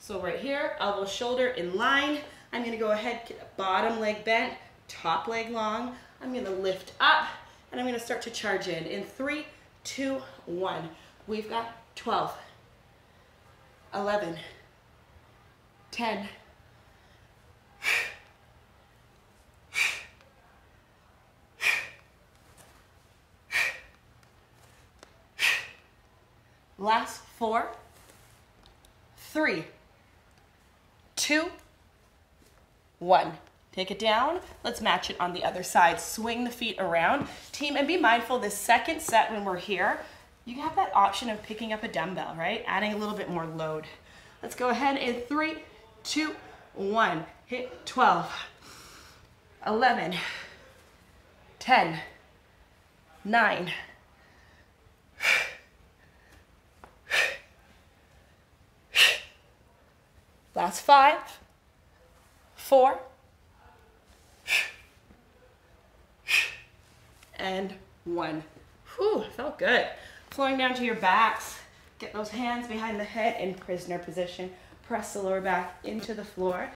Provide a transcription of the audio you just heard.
So right here, elbow, shoulder in line. I'm gonna go ahead, get the bottom leg bent, top leg long. I'm gonna lift up, and I'm gonna start to charge in 3, 2, 1. We've got 12, 11, 10, 4, 3, 2, 1. Take it down. Let's match it on the other side. Swing the feet around. Team, and be mindful this second set when we're here, you have that option of picking up a dumbbell, right? Adding a little bit more load. Let's go ahead in 3, 2, 1. Hit 12, 11, 10, 9, last 5, 4, and 1. Whew, felt good. Flowing down to your backs. Get those hands behind the head in prisoner position. Press the lower back into the floor.